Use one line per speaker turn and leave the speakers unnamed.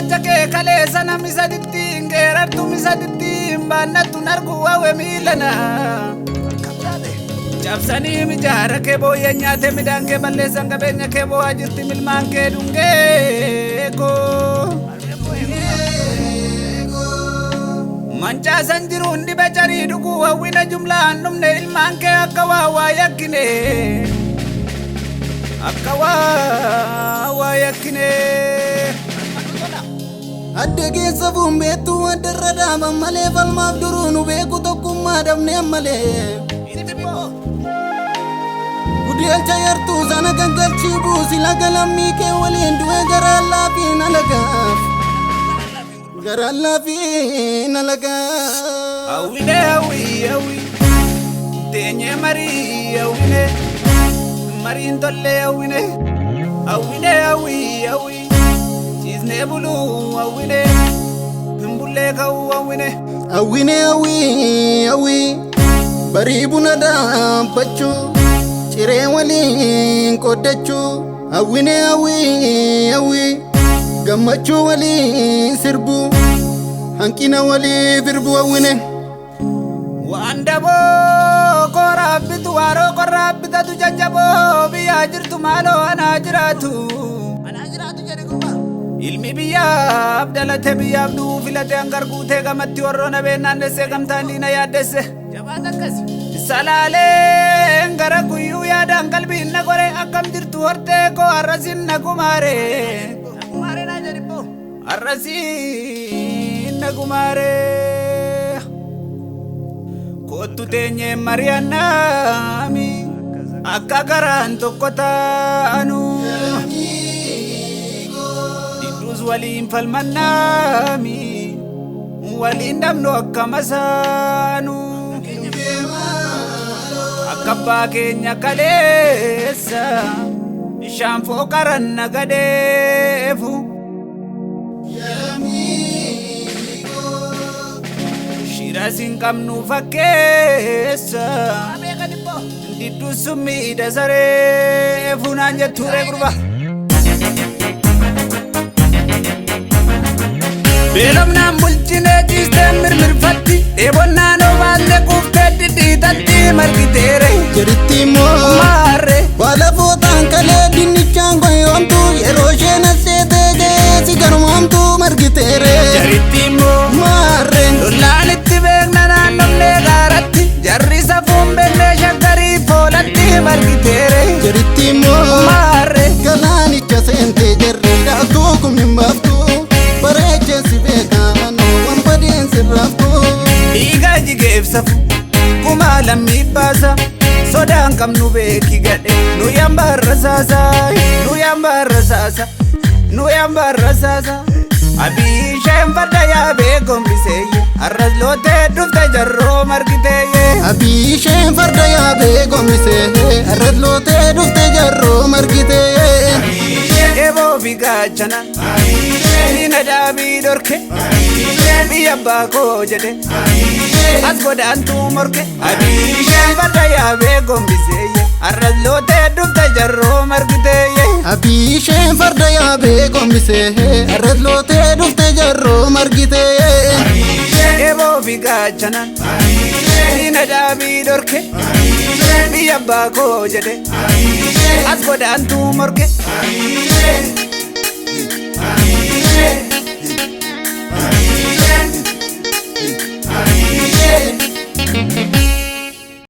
jake kale sana misaditti ngera tu misaditti banna tunargu wawe milana Japsani mi jara ke boye nyate mi danke balle sanga benya ke bo ajirti milman ke dunge ko Mancha sanjiru ndi bechari dugu wawina jumla annumne ilman ke akawa wayakine Akawa wayakine Addege sabum betu adarada mamale fal mabdurunu beku tokkumma damne amale Gudiyal chayartu sana gangal chibu sila galammi ke walin duwe garalla fi nalagaf Garalla fi nalagaf Awine awi Tenye mari awine Mari intolle awine awi Chisne bulu awine Pimbule kau awine awi Bari bunada pachu Chire wali kodachu Awine awi Gamachu wali sirbu Hankina wali virbu awine Wandabo korabitu waro korabita tu jajabo Biya jirtu malo anajiratu jadi kurba Ilmi biya abdalate biya abdu filate angar gute gamatti warrona benande se gamtandi na yadese Jabata kasi Salale ngara kuyu ya dangal bin na gore akam jirtu horte ko arasin na kumare na jadi po arasin na kumare ko tu tenye mariana mi akagaran to kota anu didus walim falmanna mi walindam no akamasanu Akabba keenya kaleessa Shaanfoo qaranna gadeefu Shira sin qabnu fakkeessa Diddu summiidha sareefu naan jettuure gurba Beelomnaan bulchine ciisteen mirmirfatti Eebonnaan obaalle quuftee diddiitatti margitere Jeritti moo maarre Wala footaan kalee dinnichaan goyoomtu Yeroo isheen asseetee geessi garmoomtu margitere Jeritti moo maarre Lollaan itti beekna naannofnee gaaratti Jarri safuun beeknee shaggarii foolatti margitere Jeritti moo maarre Galaanicha seentee jarri dhaaltuu kumnin baaftu Bareechensi beekano wambadeen sirraaftu Dhiiga jigeef safu Kuma lammi baasa Sodaan qabnu beeki gadhe Nu yambarra saasa Abisheen farda yaabee gombiseye Arras lootee dhufte jarroo margiteye Abisheen farda yaabee gombiseye Arras lootee dhufte jarroo margiteye Eboo fi gaachana Nina daabii dhorke Biyya abbaa koo jedhe As godaantuu morke Abisheen farda yaabee gombiseye Arras lootee dhufte jarroo margiteye Abisheen farda yaabee gombiseye Arras lootee dhufte jarroo margiteye Eboo fi gaachana Nina daabii dhorke Biyya abbaa koo jedhe As godaantuu morke